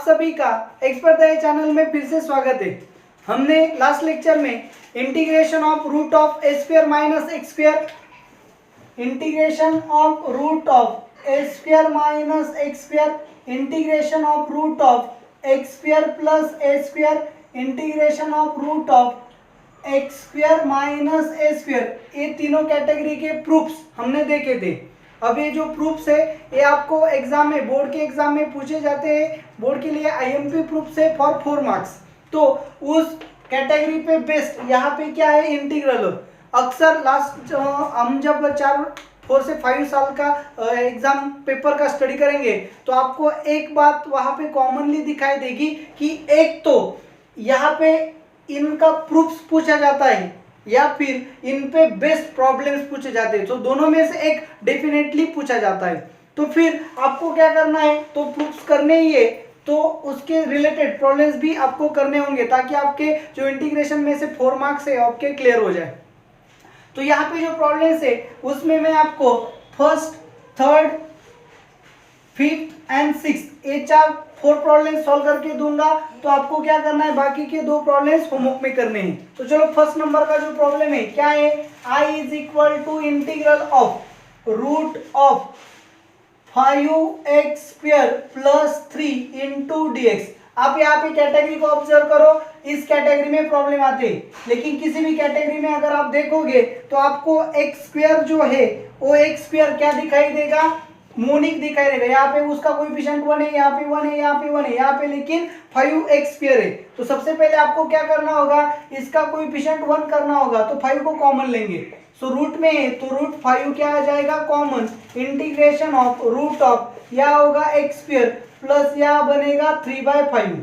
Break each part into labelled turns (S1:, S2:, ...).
S1: सभी का एक्सपर्ट है चैनल में फिर से स्वागत है। हमने लास्ट लेक्चर में integration of root of a square minus x square, integration of root of a square minus x square, integration of root of x square plus a square, integration of root of x square minus a square, ये तीनों category के proofs हमने देखे थे। अब ये जो proofs है ये आपको एग्जाम में, बोर्ड के एग्जाम में पूछे जाते हैं। बोर्ड के लिए आईएमपी प्रूफ्स है फॉर 4 मार्क्स। तो उस कैटेगरी पे बेस्ट यहाँ पे क्या है, इंटीग्रल। अक्सर लास्ट हम जब 4 से 5 साल का एग्जाम पेपर का स्टडी करेंगे तो आपको एक बात वहाँ पे कॉमनली दिखाई देगी कि एक तो यहाँ पे इनका प्रूफ्स पूछा जाता है या फिर इन पे बेस्ट प्रॉब्लम्स पूछे जाते हैं। तो दोनों में से एक डेफिनेटली पूछा जाता है। तो फिर आपको क्या करना है, तो प्रूफ्स करने ही है तो उसके रिलेटेड प्रॉब्लम्स भी आपको करने होंगे ताकि आपके जो इंटीग्रेशन में से 4 मार्क्स है आपके क्लियर हो जाए। तो यहाँ पे जो प्रॉब्लम्स है उसमें मैं आपको first, third, fifth and sixth ये 4 प्रॉब्लम्स सॉल्व करके दूंगा। तो आपको क्या करना है, बाकी के 2 प्रॉब्लम्स होमवर्क में करने हैं। तो चलो फर्स्ट नंबर का जो प्रॉब्लम है क्या है, I is equal to integral of root of 5x square plus 3 into dx। आप यहाँ पे कैटेगरी को ऑब्जर्व करो, इस कैटेगरी में प्रॉब्लम आते हैं, लेकिन किसी भी कैटेगरी में अगर आप देखोगे तो आपको x स्क्वायर जो है वो x स्क्वायर क्या दिखाई देगा, मोनिक दिखाई देगा। यहाँ पे उसका कोएफिशिएंट 1 है, यहाँ पे 1 है, यहाँ पे 1 है, यहाँ पे लेकिन 5x स्क्वायर है। तो सबसे पहले आपको क्या करना होगा, इसका कोएफिशिएंट 1 करना होगा। तो 5 को कॉमन लेंगे। सो रूट में है तो रूट 5 क्या आ जाएगा, common. Integration of root of यह होगा एक्स स्क्वायर प्लस यह बनेगा 3/5।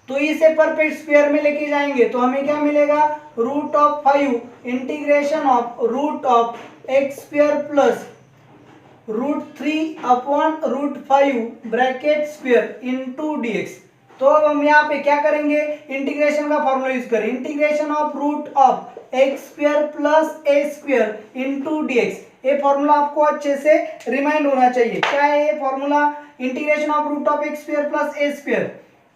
S1: तो इसे परफेक्ट स्क्वायर में लेके जाएंगे तो हमें क्या मिलेगा, root of 5 integration of root of x square plus root 3 upon root 5 bracket square into dx। तो अब हम यहाँ पे क्या करेंगे, इंटीग्रेशन का फॉर्मूला यूज करें। Integration of root of x square plus a square into dx। ये फॉर्मूला आपको अच्छे से रिमाइंड होना चाहिए। क्या है ये formula, integration of root of x square plus a square,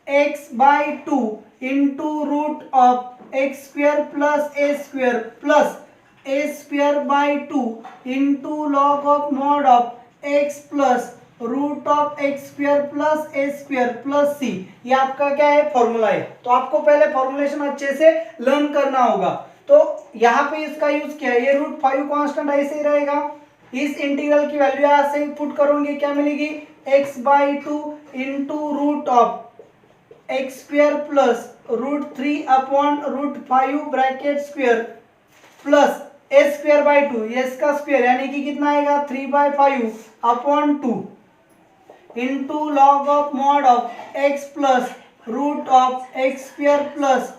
S1: x/2 into root of x square plus a square plus a square by 2 into log of mod of x plus root of x square plus a square plus c. ये आपका क्या है, formula है। तो आपको पहले formulation अच्छे से लर्न करना होगा। तो यहाँ पे इसका यूज किया है, ये रूट 5 कांस्टेंट ऐसे ही रहेगा। इस इंटीग्रल की वैल्यू यहाँ से पुट करोगे, क्या मिलेगी, x/2 into root of x square plus root 3 upon root 5 bracket square plus a square by 2, s का स्क्वायर यानी कि कितना आएगा, 3/5 upon 2 into log of mod of x plus root of x square plus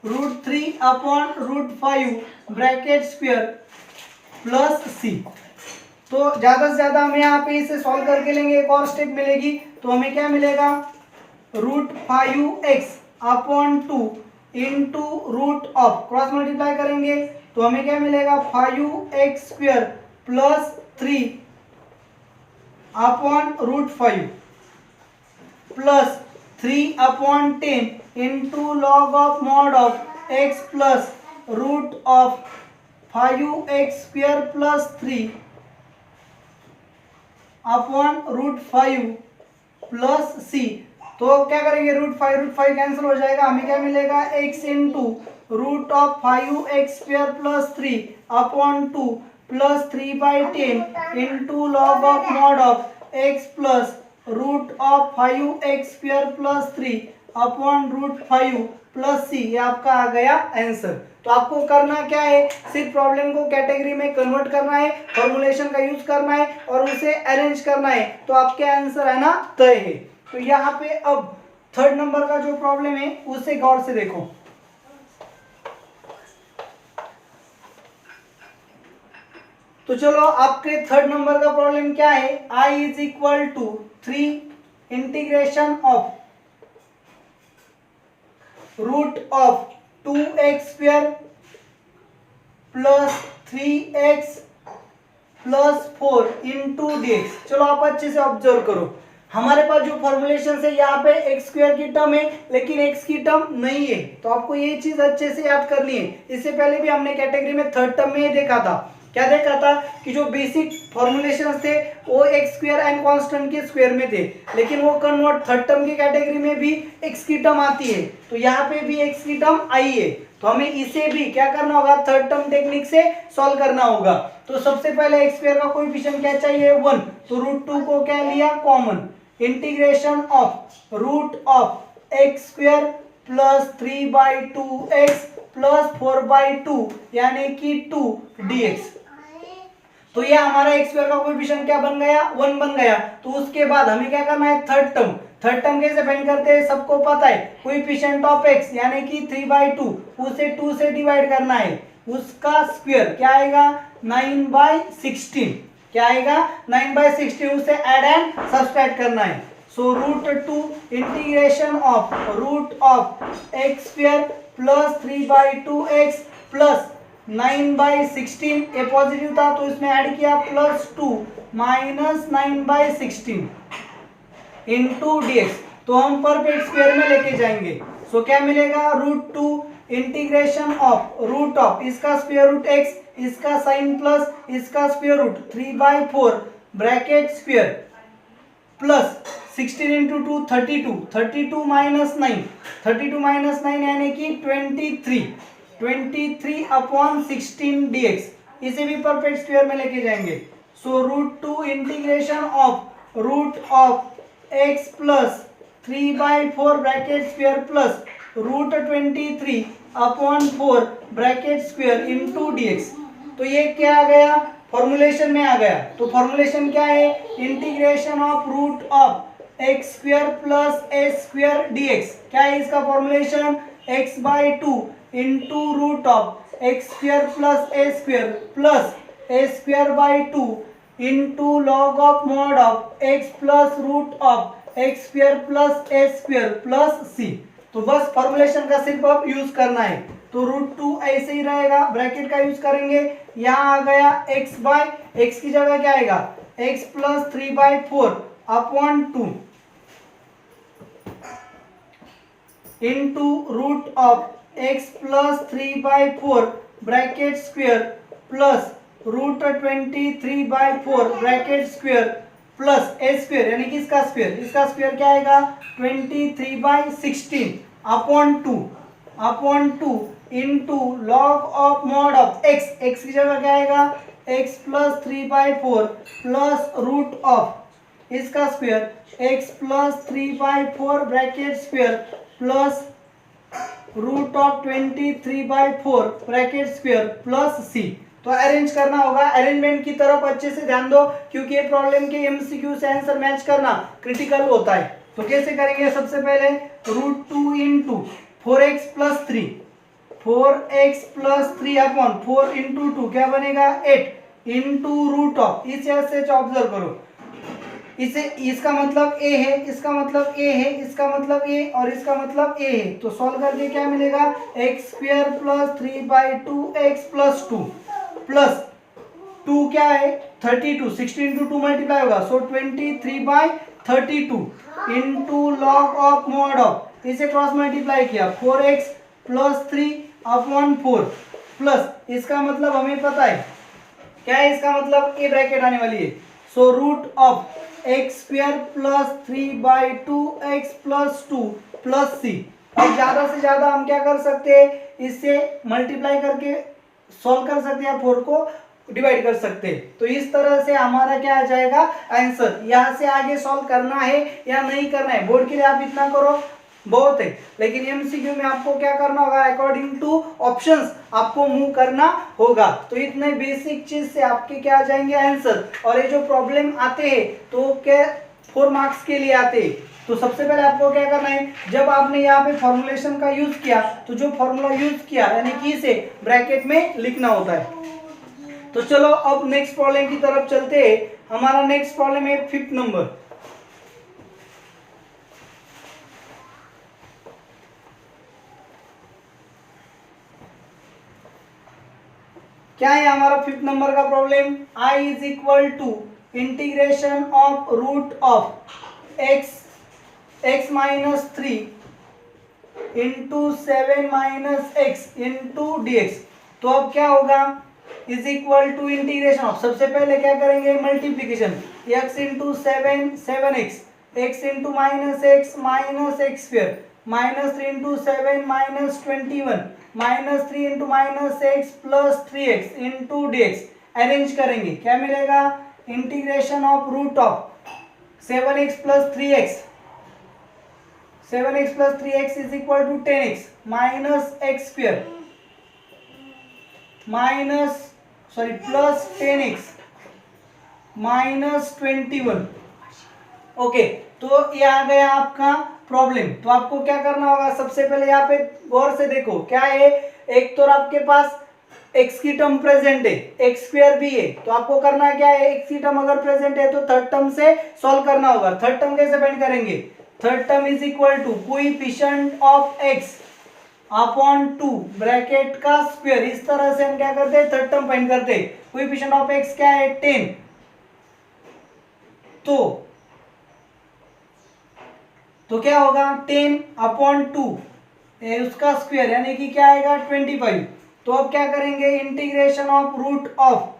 S1: root 3 upon root 5 bracket square plus c. तो ज्यादा से ज्यादा हम यहाँ पे इसे सॉल्व करके लेंगे, एक और स्टेप मिलेगी। तो हमें क्या मिलेगा, root 5x upon 2 into root of, cross multiply करेंगे तो हमें क्या मिलेगा, 5x square plus 3 upon root 5 plus 3 upon 10 into log of mod of x plus root of 5x square plus 3 upon root 5 plus c। तो क्या करेंगे, root 5 cancel हो जाएगा, हमें क्या मिलेगा, x into root of 5x square plus 3 upon 2 plus 3/10 into log of mod of x plus root of 5x square plus 3 upon root 5 plus c। ये आपका आ गया आंसर। तो आपको करना क्या है, सिर्फ प्रॉब्लम को कैटेगरी में कन्वर्ट करना है, फॉर्मुलेशन का यूज करना है और उसे अरेंज करना है, तो आपके आंसर है ना तय है। तो यहाँ पे अब थर्ड नंबर का जो प्रॉब्लम है उसे गौर से देखो। तो चलो आपके थर्ड नंबर का प्रॉब्लम क्या है, I is equal to 3 integration of root of 2x square plus 3x plus 4 into dx। चलो आप अच्छे से ऑब्जर्व करो। हमारे पास जो फॉर्मुलेशन है यहाँ पे एक्स स्क्वायर की टर्म है लेकिन एक्स की टर्म नहीं है, तो आपको ये चीज अच्छे से याद करनी है। इससे पहले भी हमने कैटेगरी में थर्ड टर्म में देखा था, क्या देखा था कि जो बेसिक फॉर्मुलेशन थे वो एक्स स्क्वायर एंड कांस्टेंट के स्क्वायर में थे, लेकिन वो कन्वर्ट थर्ड टर्म की कैटेगरी में भी एक्स की टर्म आती है, तो यहाँ पे भी एक्स की टर्म आई है, तो हमें इसे भी क्या करना होगा, थर्ड टर्म टेक्निक से सॉल्व करना होगा। तो सबसे पहले एक्स स्क्वायर का कोएफिशिएंट क्या चाहिए, 1, तो √2 को क्या लिया common, integration of root of x square plus 3/2x plus 4/2 यानी कि 2 dx। तो ये हमारा एक्स स्क्वायर का कोएफिशिएंट क्या बन गया, 1 बन गया। तो उसके बाद हमें क्या करना है, थर्ड टर्म कैसे फाइंड करते हैं, सबको पता है, कोएफिशिएंट ऑफ एक्स यानी कि 3/2 उसे 2 से डिवाइड करना है, उसका स्क्वायर क्या आएगा 9/16, क्या आएगा 9/16, उसे ऐड एंड सब्सट्रैक्ट करना है। So √2 integration of root of x square plus 3/2x plus 9/16, ये पॉजिटिव था तो इसमें ऐड किया प्लस 2 माइनस 9/16 इंटू dx, तो हम परफेक्ट स्क्वायर में लेके जाएंगे। सो क्या मिलेगा, √2 इंटीग्रेशन ऑफ रूट ऑफ इसका स्क्वायर रूट x, इसका साइन प्लस इसका square root 3/4 bracket square plus 16 into 2 32, 32 minus 9, 32 minus 9 यानी कि 23/16 dx, इसे भी परफेक्ट स्क्वायर में लेके जाएंगे। So √2 integration of root of x plus 3/4 bracket square plus √23/4 bracket square into dx, तो ये क्या आ गया, फॉर्मूलेशन में आ गया। तो फॉर्मूलेशन क्या है, integration of root of x square plus a square dx, क्या है इसका formulation, x/2 into root of x square plus a square plus a square by 2 into log of mod of x plus root of x square plus a square plus c. तो बस formulation का सिर्फ अब use करना है, तो √2 ऐसे ही रहेगा, ब्रैकेट का यूज करेंगे, यहाँ आ गया x की जगह क्या आएगा, x plus 3/4/2 into root of x plus 3/4 bracket square plus √23/4 bracket square plus a square यानी कि इसका स्क्वायर क्या आएगा 23/16/2 into log of mod of x की जगह क्या आएगा x plus 3/4 plus root of इसका square x plus 3/4 bracket square plus root of 23/4 bracket square plus c. तो अरेंज करना होगा, अरेंजमेंट की तरफ अच्छे से ध्यान दो क्योंकि ये प्रॉब्लम के एमसीक्यू से आंसर मैच करना क्रिटिकल होता है। तो कैसे करेंगे, सबसे पहले √2 into 4x plus 3 upon 4 into 2 क्या बनेगा 8 इंटू रूट ऑफ, इसे ऐसे ऑब्जर्व करो, इसे इसका मतलब a है, इसका मतलब a है, इसका मतलब a और इसका मतलब a है, तो सॉल्व करके क्या मिलेगा x square plus 3/2x plus 2 plus 2 क्या है 32, 16 इंटू 2 मल्टीप्लाई होगा, सो 23/32 into log of mod of, इसे क्रॉस मल्टीप्लाई किया 4x प्लस 3/4 प्लस इसका मतलब हमें पता है क्या है, इसका मतलब a ब्रैकेट आने वाली है, so root of x square plus 3/2x plus 2 plus c. अब ज्यादा से ज्यादा हम क्या कर सकते हैं, इससे मल्टीप्लाई करके सॉल्व कर सकते हैं या 4 को डिवाइड कर सकते हैं। तो इस तरह से हमारा क्या आ जाएगा आंसर। यहाँ से आगे सॉल्व करना है या नहीं करना है, बोर्ड के लिए आप इतना करो बहुत है, लेकिन एमसीक्यू में आपको क्या करना होगा, अकॉर्डिंग टू ऑप्शंस आपको मूव करना होगा। तो इतने बेसिक चीज से आपके क्या आ जाएंगे आंसर। और ये जो प्रॉब्लम आते हैं तो क्या 4 मार्क्स के लिए आते हैं। तो सबसे पहले आपको क्या करना है, जब आपने यहाँ पे फॉर्मुलेशन का यूज किया तो जो फॉर्मूला यूज किया यानी कि इसे ब्रैकेट में लिखना होता है। तो चलो अब नेक्स्ट प्रॉब्लम की तरफ चलते हैं। हमारा नेक्स्ट प्रॉब्लम है 5th नंबर। क्या है हमारा 5th नंबर का problem, I is equal to integration of root of x minus 3 into 7 minus x into d x. तो अब क्या होगा, is equal to integration of, सबसे पहले क्या करेंगे multiplication, x into 7 x into minus x square minus 3 into 7 minus 21 minus 3 into minus x plus 3x into d x. Arrange करेंगे क्या मिलेगा, integration of root of 7x plus 3x is equal to 10x minus x square plus 10x minus 21। Okay, तो ये आ गया आपका problem. तो आपको क्या करना होगा, सबसे पहले यहाँ पे गौर से देखो क्या है, एक तो आपके पास x की टर्म प्रेजेंट है, एक्स स्क्वायर भी है, तो आपको करना क्या है, x की टर्म अगर प्रेजेंट है तो थर्ड टर्म से सॉल्व करना होगा। थर्ड टर्म कैसे फाइंड करेंगे, third term is equal to coefficient of x upon 2 bracket का स्क्वायर। इस तरह से हम क्या करते हैं, थर्ड टर्म फाइंड करते हैं। कोएफिशिएंट ऑफ x क्या है 10, तो क्या होगा 10 अपॉन 2 उसका स्क्वायर यानी कि क्या आएगा 25। तो अब क्या करेंगे, integration of root of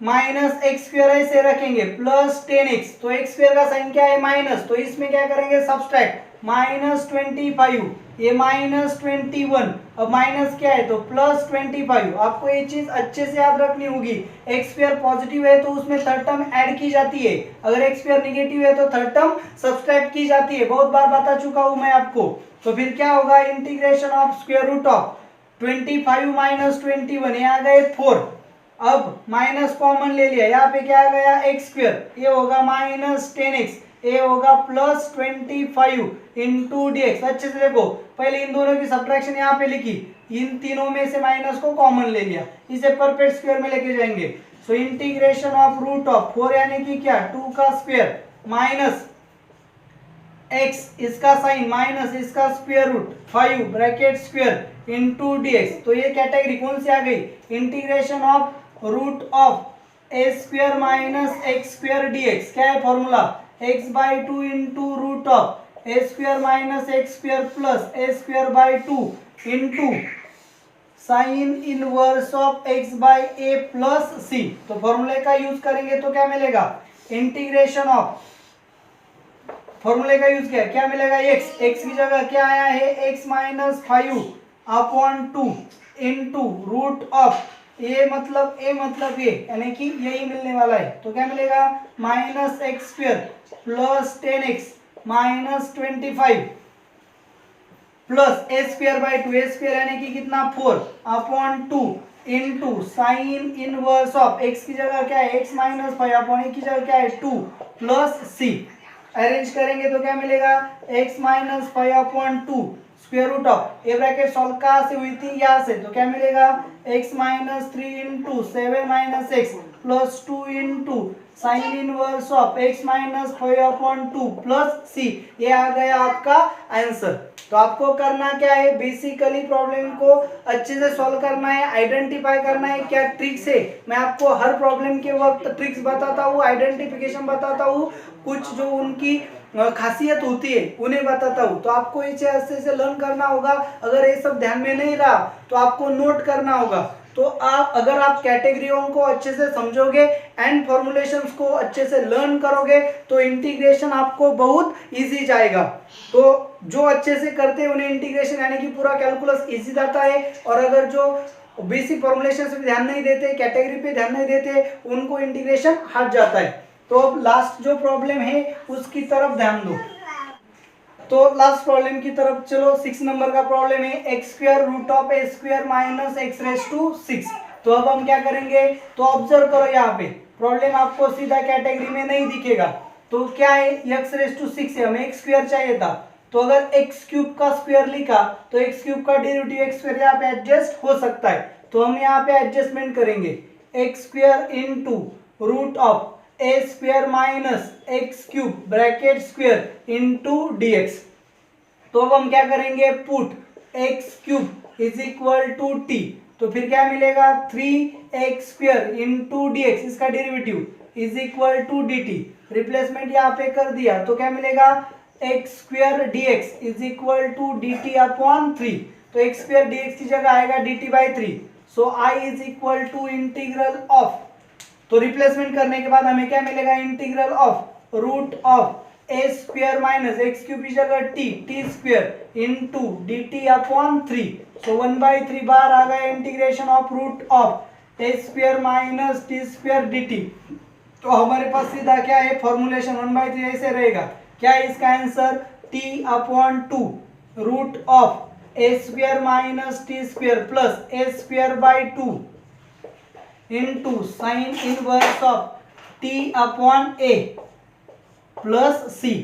S1: minus x square ऐसे रखेंगे प्लस 10x, तो एक्स स्क्वायर का साइन क्या है माइनस, तो इसमें क्या करेंगे सब्सट्रैक्ट माइनस 25, ये माइनस 21, अब माइनस क्या है तो प्लस 25। आपको ये चीज अच्छे से याद रखनी होगी, एक्स स्क्वायर पॉजिटिव है तो उसमें थर्ड टर्म ऐड की जाती है, अगर एक्स स्क्वायर नेगेटिव है तो थर्ड टर्म सब्सट्रैक्ट की जाती है, बहुत बार बता चुका हूं मैं आपको। तो फिर क्या होगा, integration of square root of 25 minus 21, ये आ गए 4। अब माइनस कॉमन ले लिया, यहाँ पे क्या आ गया एक्स स्क्वायर, ये होगा माइनस 10x, ये होगा प्लस 25 इंटू डी एक्स। अच्छे से देखो, पहले इन दोनों की सब्ट्रैक्शन यहाँ पे लिखी, इन तीनों में से माइनस को कॉमन ले लिया, इसे परफेक्ट स्क्वायर में लेके जाएंगे। So integration of root of 4 यानी कि क्या 2 का स्क्वायर माइनस x इसका साइन माइनस इसका square root 5 bracket square into d x. तो ये कैटेगरी कौन सी आ गई, integration of root of a square minus x square d x. क्या है formula, x by 2 into root of a square minus x square plus a square by 2 into sine inverse of x by a plus c. तो फॉर्मूले का use करेंगे तो क्या मिलेगा, integration of, फॉर्मूले का यूज किया क्या मिलेगा, x की जगह क्या आया है x minus 5 upon 2 into root of a मतलब ये यानी कि यही मिलने वाला है, तो क्या मिलेगा minus x square plus 10x minus 25 plus a square by 2, A square यानी कि कितना 4 upon 2 into sine inverse of x की जगह क्या है x माइनस 5 अपॉन ए की जगह क्या है 2 प्लस c। अरेंज करेंगे तो क्या मिलेगा, x minus 5 upon 2 square root of a bracket solve कहाँ से हुई थी, यहाँ से, तो क्या मिलेगा x minus 3 into 7 minus x plus 2 into sine inverse of x minus 5 upon 2 plus c। ये आ गया आपका आंसर। तो आपको करना क्या है, बेसिकली प्रॉब्लम को अच्छे से सॉल्व करना है, आइडेंटिफाई करना है क्या ट्रिक्स है। मैं आपको हर प्रॉब्लम के वक्त ट्रिक्स बताता हूँ, आइडेंटिफिकेशन बताता हूँ, कुछ जो उनकी खासियत होती है उन्हें बताता हूँ। तो आपको ये चीज अच्छे से लर्न करना होगा, अगर ये सब ध्यान में नहीं रहा तो आपको नोट करना होगा। तो अगर आप कैटेगरियों को अच्छे से समझोगे एंड फॉर्मुलेशंस को अच्छे से लर्न करोगे तो इंटीग्रेशन आपको बहुत इजी जाएगा। तो जो अच्छे से करते हैं उन्हें इंटीग्रेशन यानी कि पूरा कैलकुलस इजी जाता है, और अगर जो बेसिक फॉर्मुलेशन पे ध्यान नहीं देते, कैटेगरी पे ध्यान नहीं देते, उनको इंटीग्रेशन हट जाता है। तो अब लास्ट जो प्रॉब्लम है उसकी तरफ ध्यान दो। तो लास्ट प्रॉब्लम की तरफ चलो, 6 नंबर का प्रॉब्लम है x square root of a square minus x raise to 6। तो अब हम क्या करेंगे, तो ऑब्जर्व करो यहाँ पे प्रॉब्लम आपको सीधा कैटेगरी में नहीं दिखेगा। तो क्या है, एक्स रेस टू 6 है, हमें एक्स स्क्वायर चाहिए था, तो अगर एक्स क्यूब का स्क्वायर लिखा तो एक्स क्यूब का डेरिवेटिव एक्स स्क्वायर यहाँ पे एडजस्ट हो सकता है, तो हम यहाँ पे एडजस्टमेंट करेंगे x square into root of a square minus x cube bracket square into d x. तो अब हम क्या करेंगे, put x cube is equal to t, तो फिर क्या मिलेगा 3 x square into d x, इसका derivative is equal to d t. Replacement यहाँ पे कर दिया तो क्या मिलेगा, x square d x is equal to d t upon 3। तो एक्स स्क्वायर डी एक्स की जगह आएगा d t by 3। So I is equal to integral of, तो रिप्लेसमेंट करने के बाद हमें क्या मिलेगा, integral of root of a square minus x cube की जगह t square into d t upon 3। So 1/3 बार आ गया integration of root of a square minus t square d t. तो हमारे पास सीधा क्या है फॉर्मुलेशन, 1/3 ऐसे रहेगा। क्या है इसका answer, t upon 2 root of a square minus t square plus a square by 2 into sine inverse of t upon a plus c.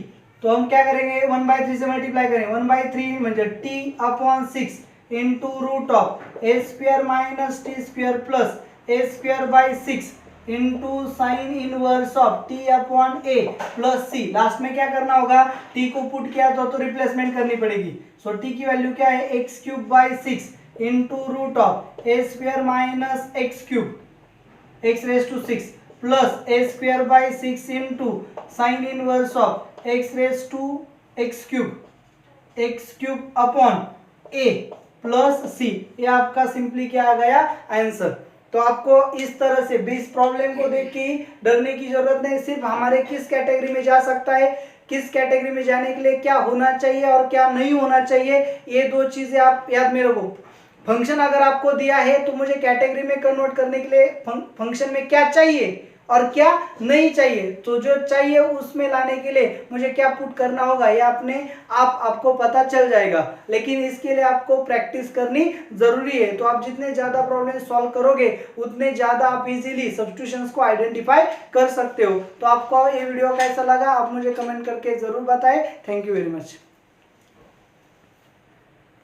S1: तो हम क्या करेंगे, 1/3 से मल्टीप्लाई करेंगे, 1/3 म्हणजे t upon 6 into root of a square minus t square plus a square by 6 into sine inverse of t upon a plus c. Last में क्या करना होगा, टी को पुट किया तो रिप्लेसमेंट करनी पड़ेगी। सो टी की वैल्यू क्या है, x cube by 6 into root of a square minus x cube x raise to 6 plus a square by 6 into sine inverse of x raise to x cube upon a plus c. ये आपका simply क्या आ गया answer. तो आपको इस तरह से भी इस प्रॉब्लम को देख के डरने की जरूरत नहीं, सिर्फ हमारे किस कैटेगरी में जा सकता है, किस कैटेगरी में जाने के लिए क्या होना चाहिए और क्या नहीं होना चाहिए, ये दो चीजें आप याद में रखो। फंक्शन अगर आपको दिया है तो मुझे कैटेगरी में कन्वर्ट करने के लिए फंक्शन में क्या चाहिए और क्या नहीं चाहिए, तो जो चाहिए उसमें लाने के लिए मुझे क्या पुट करना होगा ये आपको पता चल जाएगा। लेकिन इसके लिए आपको प्रैक्टिस करनी जरूरी है। तो आप जितने ज्यादा प्रॉब्लम सॉल्व करोगे उतने ज्यादा आप इजीली सब्स्टिट्यूशंस को आइडेंटिफाई कर सकते हो। तो आपको ये वीडियो कैसा लगा आप मुझे कमेंट करके जरूर बताएं। Thank you very much.